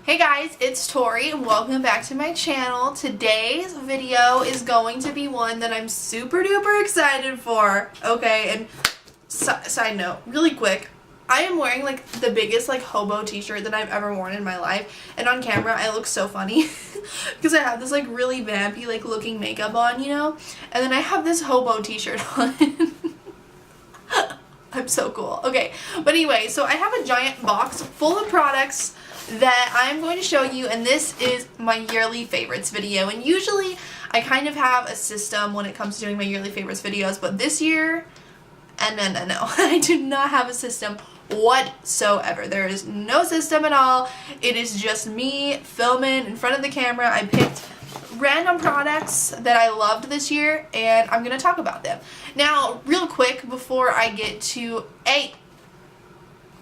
Hey guys, it's Tori and welcome back to my channel. Today's video is going to be one that I'm super duper excited for. Okay, and side note, really quick, I am wearing like the biggest like hobo t-shirt that I've ever worn in my life, and on camera I look so funny because I have this like really vampy like looking makeup on, you know, and then I have this hobo t-shirt on. I'm so cool. Okay, but anyway, so I have a giant box full of products that I'm going to show you, and this is my yearly favorites video. And usually I kind of have a system when it comes to doing my yearly favorites videos, but this year, no, I do not have a system whatsoever. There is no system at all. It is just me filming in front of the camera. I picked random products that I loved this year, and I'm going to talk about them. Now, real quick, before I get to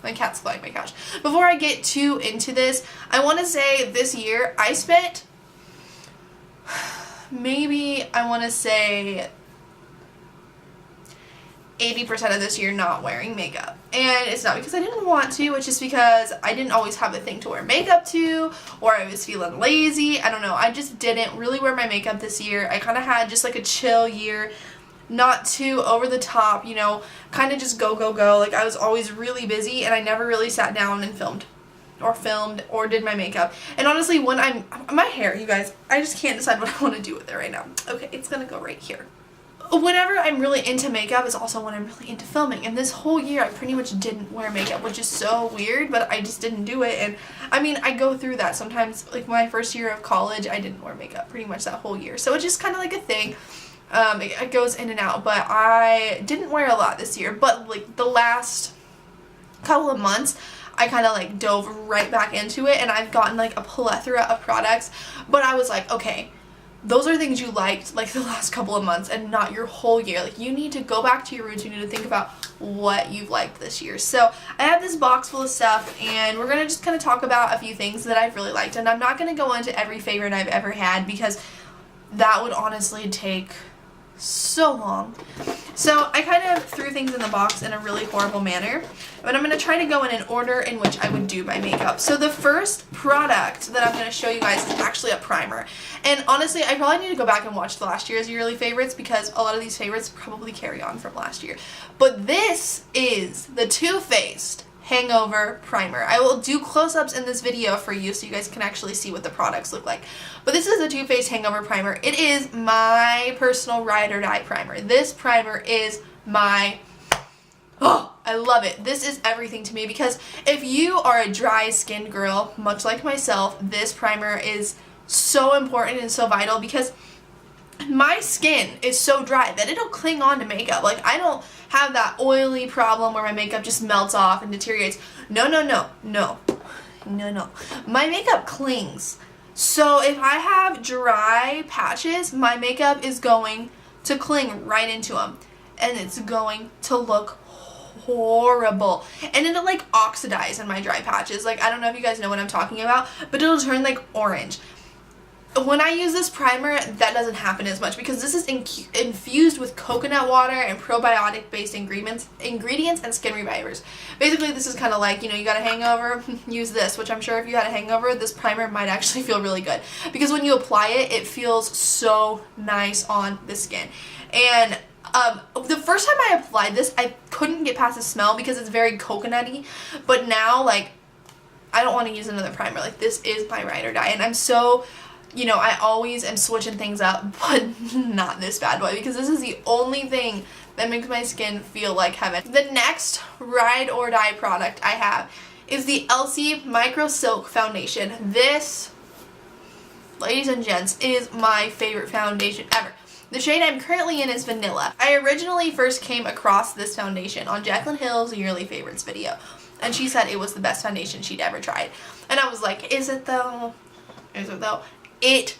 my cat's flying my couch. Before I get too into this, I want to say this year I spent maybe, I want to say 80% of this year not wearing makeup. And it's not because I didn't want to, it's just because I didn't always have a thing to wear makeup to, or I was feeling lazy. I don't know. I just didn't really wear my makeup this year. I kind of had just like a chill year. Not too over the top, you know, kind of just go. Like I was always really busy and I never really sat down and filmed or did my makeup. And honestly, when my hair, you guys, I just can't decide what I want to do with it right now. Okay, it's gonna go right here. Whenever I'm really into makeup is also when I'm really into filming, and this whole year I pretty much didn't wear makeup, which is so weird, but I just didn't do it. And I mean, I go through that sometimes. Like my first year of college, I didn't wear makeup pretty much that whole year, so it's just kind of like a thing. It goes in and out, but I didn't wear a lot this year. But like the last couple of months, I kind of like dove right back into it, and I've gotten like a plethora of products. But I was like, okay, those are things you liked like the last couple of months and not your whole year. Like you need to go back to your roots. You need to think about what you've liked this year. So I have this box full of stuff, and we're gonna just kind of talk about a few things that I've really liked. And I'm not gonna go into every favorite I've ever had because that would honestly take so long. So I kind of threw things in the box in a really horrible manner, but I'm going to try to go in an order in which I would do my makeup. So the first product that I'm going to show you guys is actually a primer. And honestly, I probably need to go back and watch the last year's yearly favorites because a lot of these favorites probably carry on from last year. But this is the Too Faced Hangover Primer. I will do close-ups in this video for you so you guys can actually see what the products look like. But this is the Too Faced Hangover Primer. It is my personal ride or die primer. This primer is my, oh, I love it. This is everything to me because if you are a dry skinned girl, much like myself, this primer is so important and so vital because my skin is so dry that it'll cling on to makeup. Like I don't have that oily problem where my makeup just melts off and deteriorates. No. My makeup clings. So if I have dry patches, my makeup is going to cling right into them, and it's going to look horrible. And it'll like oxidize in my dry patches. Like I don't know if you guys know what I'm talking about, but it'll turn like orange. When I use this primer, that doesn't happen as much because this is infused with coconut water and probiotic based ingredients and skin revivers. Basically, this is kind of like, you know, you got a hangover, use this, which I'm sure if you had a hangover, this primer might actually feel really good because when you apply it, it feels so nice on the skin. And the first time I applied this, I couldn't get past the smell because it's very coconutty, but now, like, I don't want to use another primer. Like, this is my ride or die, and I'm so, you know, I always am switching things up, but not this bad boy because this is the only thing that makes my skin feel like heaven. The next ride or die product I have is the Elsie Micro Silk Foundation. This, ladies and gents, is my favorite foundation ever. The shade I'm currently in is Vanilla. I originally first came across this foundation on Jacqueline Hill's yearly favorites video, and she said it was the best foundation she'd ever tried. And I was like, is it though? Is it though? It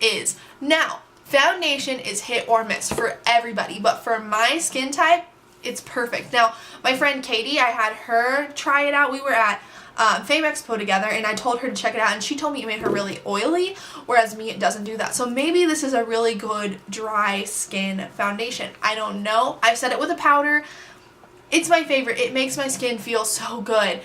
is. Now, foundation is hit or miss for everybody, but for my skin type, it's perfect. Now, my friend Katie, I had her try it out. We were at Fame Expo together, and I told her to check it out, and she told me it made her really oily, whereas me, it doesn't do that. So maybe this is a really good dry skin foundation. I don't know. I've said it with a powder. It's my favorite. It makes my skin feel so good.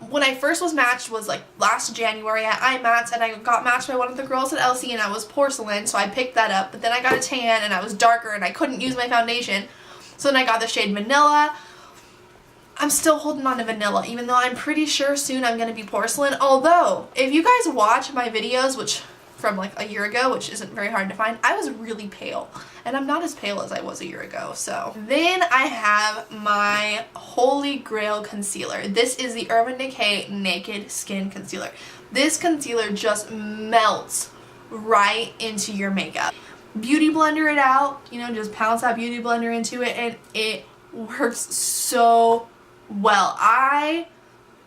When I first was matched was like last January at iMats, and I got matched by one of the girls at LC, and I was porcelain, so I picked that up. But then I got a tan and I was darker and I couldn't use my foundation, so then I got the shade Vanilla. I'm still holding on to Vanilla, even though I'm pretty sure soon I'm going to be porcelain. Although, if you guys watch my videos, which from like a year ago, which isn't very hard to find, I was really pale, and I'm not as pale as I was a year ago. So then I have my holy grail concealer. This is the Urban Decay Naked Skin Concealer. This concealer just melts right into your makeup. Beauty blender it out, you know, just pounce that beauty blender into it, and it works so well. I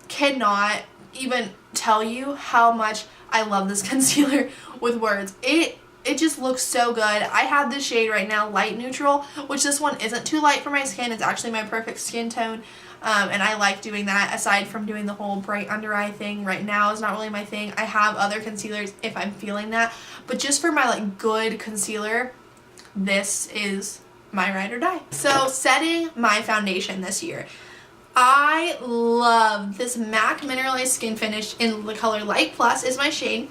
cannot even tell you how much I love this concealer with words. It just looks so good. I have this shade right now, Light Neutral, which this one isn't too light for my skin. It's actually my perfect skin tone, and I like doing that. Aside from doing the whole bright under eye thing, right now is not really my thing. I have other concealers if I'm feeling that, but just for my like good concealer, this is my ride or die. So setting my foundation this year, I love this MAC Mineralize Skinfinish in the color Light Plus is my shade,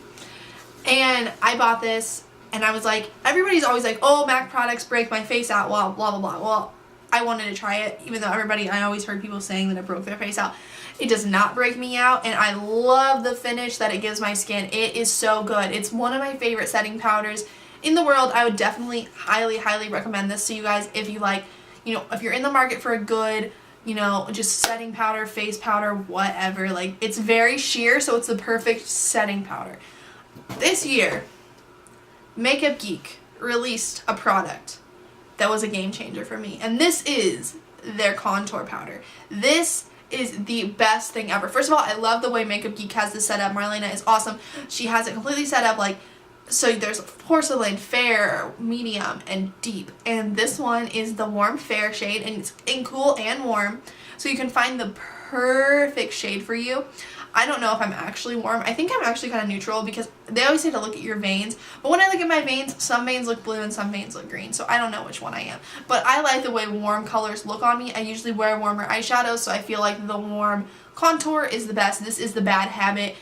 and I bought this and I was like, everybody's always like, oh, MAC products break my face out, well, blah blah blah. Well, I wanted to try it, even though I always heard people saying that it broke their face out. It does not break me out, and I love the finish that it gives my skin. It is so good. It's one of my favorite setting powders in the world. I would definitely highly recommend this to you guys if you like, you know, if you're in the market for a good, you know, just setting powder, face powder, whatever. Like, it's very sheer, so it's the perfect setting powder. This year, Makeup Geek released a product that was a game changer for me, and this is their contour powder. This is the best thing ever. First of all, I love the way Makeup Geek has this set up. Marlena is awesome. She has it completely set up like, so there's porcelain, fair, medium, and deep. And this one is the warm fair shade, and it's in cool and warm. So you can find the perfect shade for you. I don't know if I'm actually warm. I think I'm actually kind of neutral, because they always say to look at your veins. But when I look at my veins, some veins look blue and some veins look green. So I don't know which one I am. But I like the way warm colors look on me. I usually wear warmer eyeshadows, so I feel like the warm contour is the best. This is the Bad Habit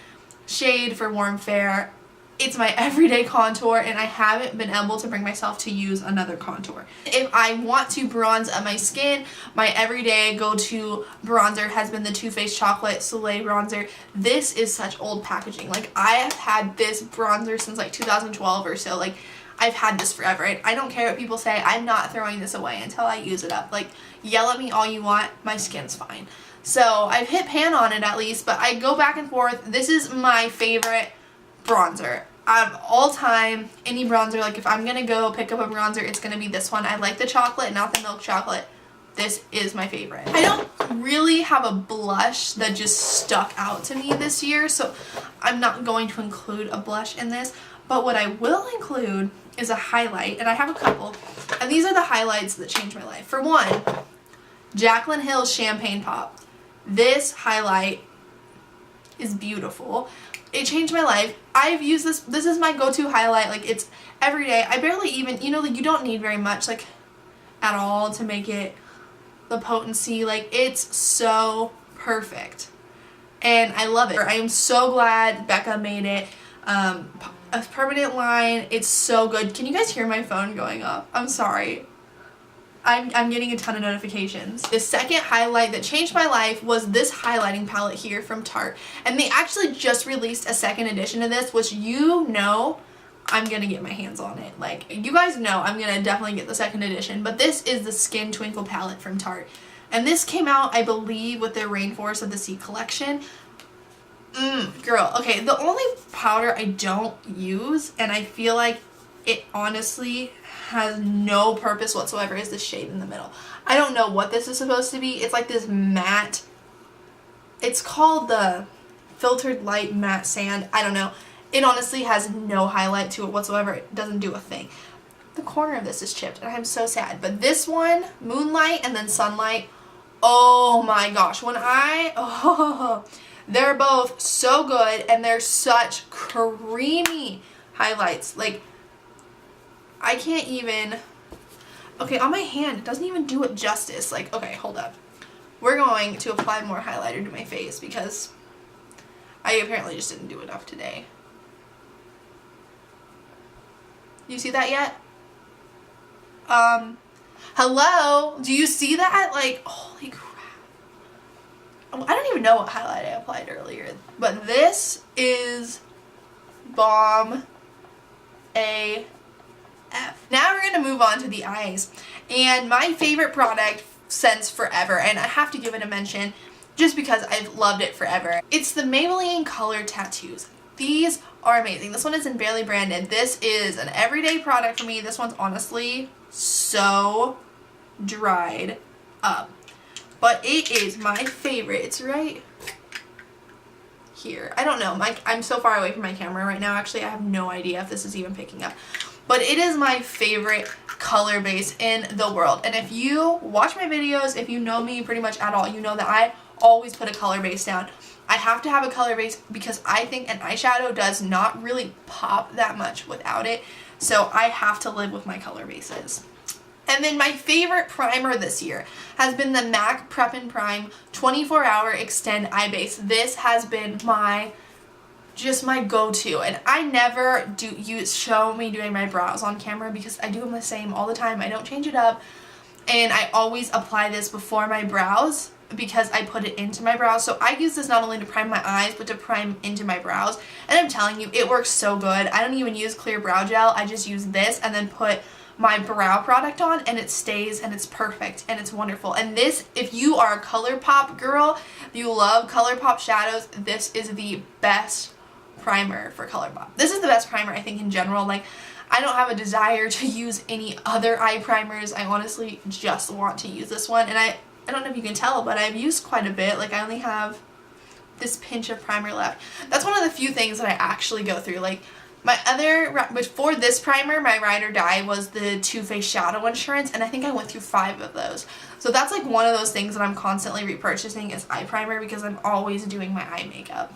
shade for warm fair. It's my everyday contour, and I haven't been able to bring myself to use another contour. If I want to bronze up my skin, my everyday go-to bronzer has been the Too Faced Chocolate Soleil bronzer. This is such old packaging. Like, I have had this bronzer since like 2012 or so. Like, I've had this forever. I don't care what people say. I'm not throwing this away until I use it up. Like, yell at me all you want. My skin's fine. So I've hit pan on it at least, but I go back and forth. This is my favorite bronzer. All time, any bronzer, like if I'm gonna go pick up a bronzer, it's gonna be this one. I like the chocolate, not the milk chocolate. This is my favorite. I don't really have a blush that just stuck out to me this year, so I'm not going to include a blush in this, but what I will include is a highlight, and I have a couple, and these are the highlights that changed my life. For one, Jacqueline Hill's Champagne Pop. This highlight is beautiful. It changed my life. I've used this. This is my go-to highlight. Like, it's every day. I barely even, you know, like, you don't need very much, like, at all to make it the potency. Like, it's so perfect. And I love it. I am so glad Becca made it a permanent line. It's so good. Can you guys hear my phone going off? I'm sorry. I'm getting a ton of notifications. The second highlight that changed my life was this highlighting palette here from Tarte. And they actually just released a second edition of this, which, you know, I'm gonna get my hands on it. Like, you guys know I'm gonna definitely get the second edition. But this is the Skin Twinkle palette from Tarte. And this came out, I believe, with their Rainforest of the Sea collection. Girl, okay, the only powder I don't use, and I feel like it honestly has no purpose whatsoever, is this shade in the middle. I don't know what this is supposed to be. It's like this matte, it's called the Filtered Light Matte Sand. I don't know. It honestly has no highlight to it whatsoever. It doesn't do a thing. The corner of this is chipped, and I'm so sad. But this one, Moonlight and then Sunlight, oh my gosh. They're both so good, and they're such creamy highlights. Like, I can't even, okay, on my hand, it doesn't even do it justice. Like, okay, hold up. we're going to apply more highlighter to my face because I apparently just didn't do enough today. You see that yet? Hello? Do you see that? Like, holy crap. I don't even know what highlight I applied earlier, but this is bomb AF. Now we're going to move on to the eyes. And my favorite product since forever, and I have to give it a mention just because I've loved it forever. It's the Maybelline Color Tattoos. These are amazing. This one isn't barely branded. This is an everyday product for me. This one's honestly so dried up. But it is my favorite. It's right here. I don't know. I'm so far away from my camera right now. Actually, I have no idea if this is even picking up. But it is my favorite color base in the world. And if you watch my videos, if you know me pretty much at all, you know that I always put a color base down. I have to have a color base because I think an eyeshadow does not really pop that much without it. So I have to live with my color bases. And then my favorite primer this year has been the MAC Prep and Prime 24-Hour Extend Eye Base. This has been just my go-to, and I never show me doing my brows on camera because I do them the same all the time. I don't change it up, and I always apply this before my brows because I put it into my brows. So I use this not only to prime my eyes but to prime into my brows, and I'm telling you, it works so good. I don't even use clear brow gel. I just use this and then put my brow product on, and it stays, and it's perfect, and it's wonderful. And this, if you are a ColourPop girl, if you love ColourPop shadows, this is the best primer for ColourPop. This is the best primer I think in general. Like, I don't have a desire to use any other eye primers. I honestly just want to use this one, and I don't know if you can tell, but I've used quite a bit. Like, I only have this pinch of primer left. That's one of the few things that I actually go through. Like, before this primer, my ride or die was the Too Faced Shadow Insurance, and I think I went through 5 of those. So that's like one of those things that I'm constantly repurchasing is eye primer because I'm always doing my eye makeup.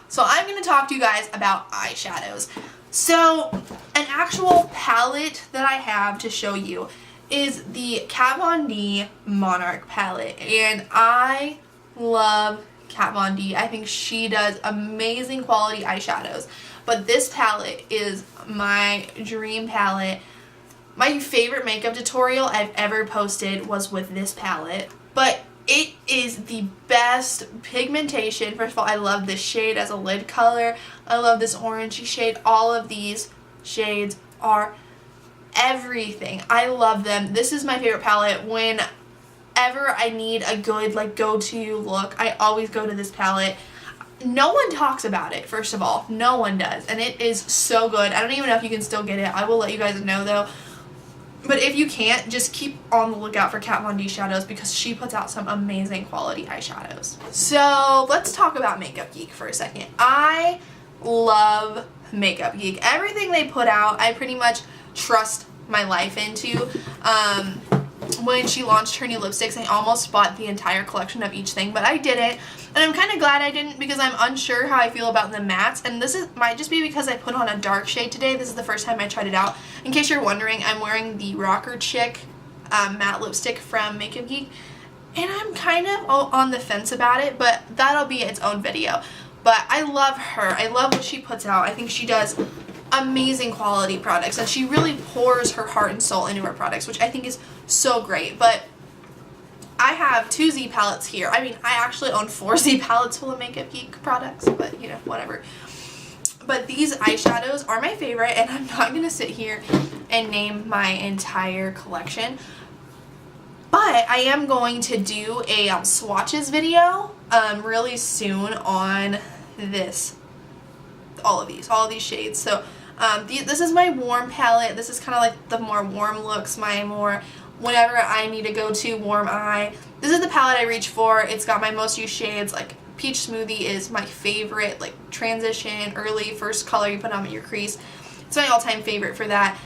So I'm going to talk to you guys about eyeshadows. So an actual palette that I have to show you is the Kat Von D Monarch Palette, and I love Kat Von D. I think she does amazing quality eyeshadows. But this palette is my dream palette. My favorite makeup tutorial I've ever posted was with this palette. But it is the best pigmentation. First of all, I love this shade as a lid color. I love this orangey shade. All of these shades are everything. I love them. This is my favorite palette. Whenever I need a good go-to look, I always go to this palette. No one talks about it, first of all. No one does. And it is so good. I don't even know if you can still get it. I will let you guys know, though. But if you can't, just keep on the lookout for Kat Von D shadows because she puts out some amazing quality eyeshadows. So let's talk about Makeup Geek for a second. I love Makeup Geek. Everything they put out, I pretty much trust my life into. When she launched her new lipsticks, I almost bought the entire collection of each thing, but I didn't. And I'm kind of glad I didn't because I'm unsure how I feel about the mattes. And this might just be because I put on a dark shade today. This is the first time I tried it out. In case you're wondering, I'm wearing the Rocker Chick matte lipstick from Makeup Geek. And I'm kind of on the fence about it, but that'll be its own video. But I love her. I love what she puts out. I think she does amazing quality products, and she really pours her heart and soul into her products, which I think is so great. But I have 2 Z palettes here. I mean, I actually own 4 Z palettes full of Makeup Geek products, but you know, whatever. But these eyeshadows are my favorite, and I'm not going to sit here and name my entire collection. But I am going to do a swatches video really soon on all of these shades. So this is my warm palette. This is kind of like the more warm looks, whenever I need to go to warm eye. This is the palette I reach for. It's got my most used shades. Like Peach Smoothie is my favorite, like transition, early, first color you put on your crease. It's my all-time favorite for that.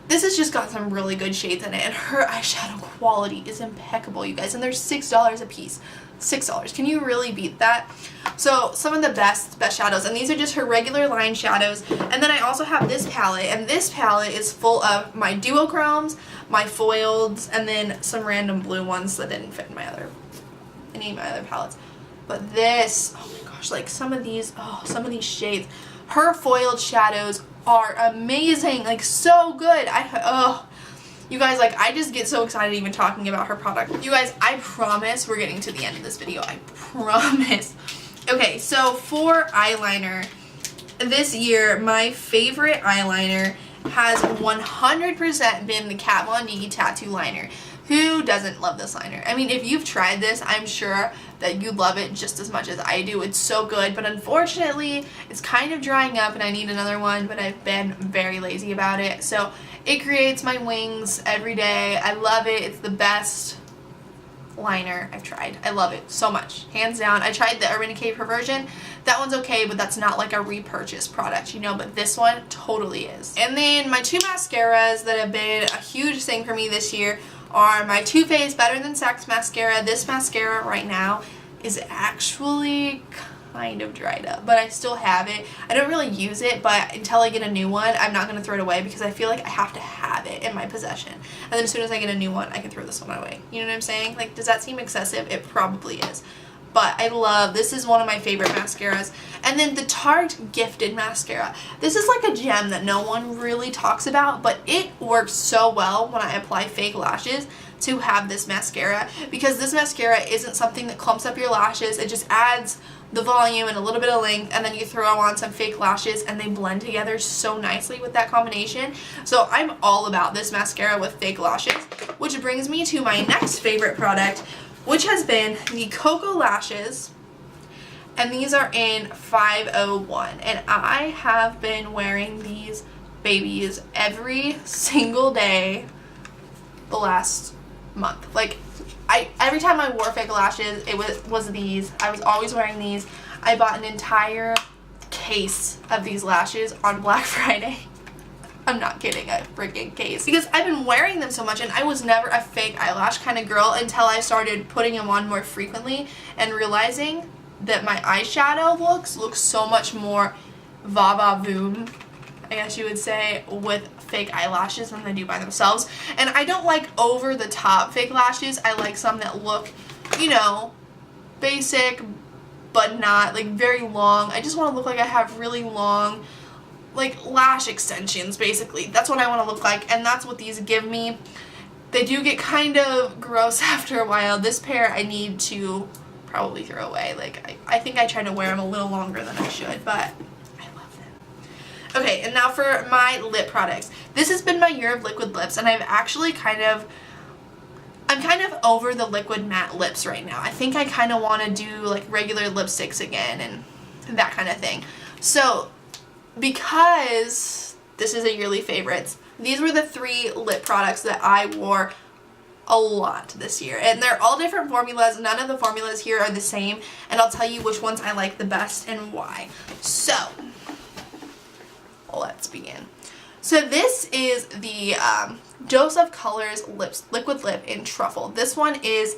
This has just got some really good shades in it, and her eyeshadow quality is impeccable, you guys, and they're $6 a piece. $6. Can you really beat that? So some of the best shadows, and these are just her regular line shadows. And then I also have this palette, and this palette is full of my duochromes, my foiled, and then some random blue ones that didn't fit in my other any of my other palettes. But this, oh my gosh, like some of these shades. Her foiled shadows are amazing, like so good. You guys, like, I just get so excited even talking about her product. You guys, I promise we're getting to the end of this video. I promise. Okay, so for eyeliner, this year, my favorite eyeliner has 100% been the Kat Von D Tattoo Liner. Who doesn't love this liner? I mean, if you've tried this, I'm sure that you love it just as much as I do. It's so good, but unfortunately, it's kind of drying up and I need another one, but I've been very lazy about it. So it creates my wings every day. I love it. It's the best liner I've tried. I love it so much. Hands down. I tried the Urban Decay Perversion. That one's okay, but that's not like a repurchase product, you know, but this one totally is. And then my two mascaras that have been a huge thing for me this year are my Too Faced Better Than Sex Mascara. This mascara right now is actually kind of dried up, but I still have it. I don't really use it, but until I get a new one, I'm not going to throw it away because I feel like I have to have it in my possession. And then as soon as I get a new one, I can throw this one away. You know what I'm saying? Like, does that seem excessive? It probably is. But I love, this is one of my favorite mascaras. And then the Tarte Gifted Mascara. This is like a gem that no one really talks about, but it works so well when I apply fake lashes to have this mascara, because this mascara isn't something that clumps up your lashes. It just adds the volume and a little bit of length, and then you throw on some fake lashes and they blend together so nicely with that combination. So I'm all about this mascara with fake lashes, which brings me to my next favorite product, which has been the Cocoa Lashes, and these are in 501, and I have been wearing these babies every single day the last month. Like, every time I wore fake lashes, it was these. I was always wearing these. I bought an entire case of these lashes on Black Friday. I'm not kidding, a freaking case. Because I've been wearing them so much, and I was never a fake eyelash kind of girl until I started putting them on more frequently and realizing that my eyeshadow looks so much more va-va-voom, I guess you would say, with fake eyelashes than they do by themselves. And I don't like over-the-top fake lashes. I like some that look, you know, basic, but not, like, very long. I just want to look like I have really long, like, lash extensions, basically. That's what I want to look like, and that's what these give me. They do get kind of gross after a while. This pair I need to probably throw away. Like, I think I try to wear them a little longer than I should, but I love them. Okay, and now for my lip products. This has been my year of liquid lips, and I've actually I'm kind of over the liquid matte lips right now. I think I kind of want to do, like, regular lipsticks again and that kind of thing. So, because this is a yearly favorites, these were the 3 lip products that I wore a lot this year, and they're all different formulas. None of the formulas here are the same, and I'll tell you which ones I like the best and why. So let's begin. So this is the Dose of Colors liquid lip in Truffle. This one is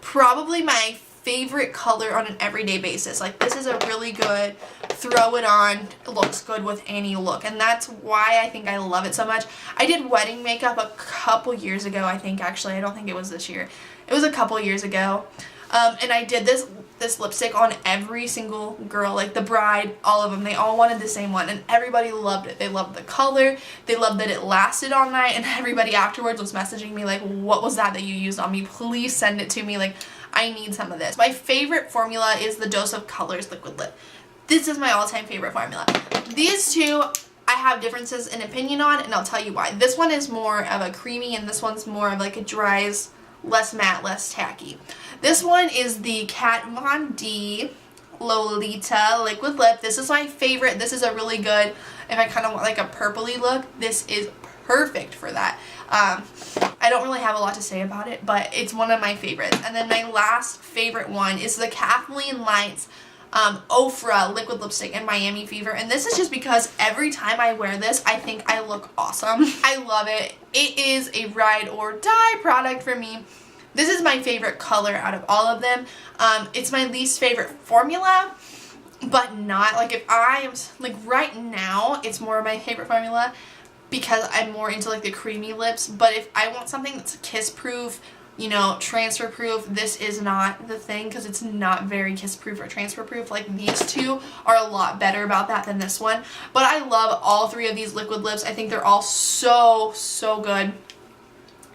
probably my favorite color on an everyday basis. Like, this is a really good throw it on, it looks good with any look, and that's why I think I love it so much. I did wedding makeup a couple years ago, I think. Actually, I don't think it was this year. It was a couple years ago, and I did this lipstick on every single girl, like the bride, all of them. They all wanted the same one, and everybody loved it. They loved the color, they loved that it lasted all night, and everybody afterwards was messaging me like, what was that you used on me? Please send it to me. Like, I need some of this. My favorite formula is the Dose of Colors liquid lip. This is my all-time favorite formula. These two I have differences in opinion on, and I'll tell you why. This one is more of a creamy, and this one's more of like a dries, less matte, less tacky. This one is the Kat Von D Lolita liquid lip. This is my favorite. This is a really good, if I kind of want like a purpley look, this is perfect for that. I don't really have a lot to say about it, but it's one of my favorites. And then my last favorite one is the Kathleenlights Ofra liquid lipstick in Miami Fever, and this is just because every time I wear this, I think I look awesome. I love it. It is a ride or die product for me. This is my favorite color out of all of them. It's my least favorite formula, but not, like, if I am, like, right now, it's more of my favorite formula because I'm more into, like, the creamy lips. But if I want something that's kiss proof, you know, transfer proof. This is not the thing because it's not very kiss proof or transfer proof. Like these two are a lot better about that than this one. But I love all three of these liquid lips. I think they're all so good,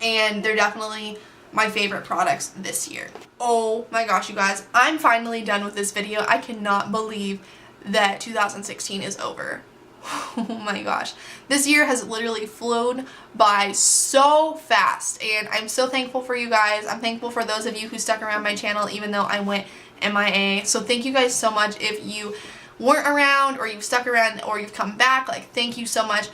and they're definitely my favorite products this year. Oh my gosh, you guys, I'm finally done with this video. I cannot believe that 2016 is over. Oh my gosh, this year has literally flown by so fast, and I'm so thankful for you guys. I'm thankful for those of you who stuck around my channel even though I went MIA. So thank you guys so much. If you weren't around, or you've stuck around, or you've come back, like, thank you so much.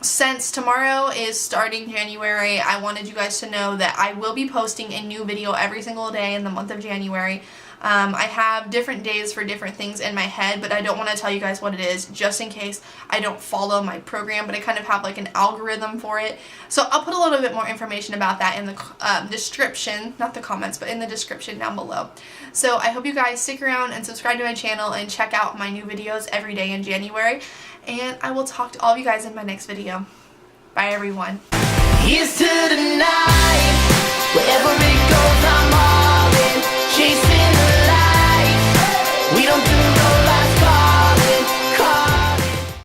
Since tomorrow is starting January, I wanted you guys to know that I will be posting a new video every single day in the month of January. I have different days for different things in my head, but I don't want to tell you guys what it is just in case I don't follow my program, but I kind of have like an algorithm for it. So I'll put a little bit more information about that in the description, not the comments, but in the description down below. So I hope you guys stick around and subscribe to my channel and check out my new videos every day in January. And I will talk to all of you guys in my next video. Bye everyone. Here's to the night.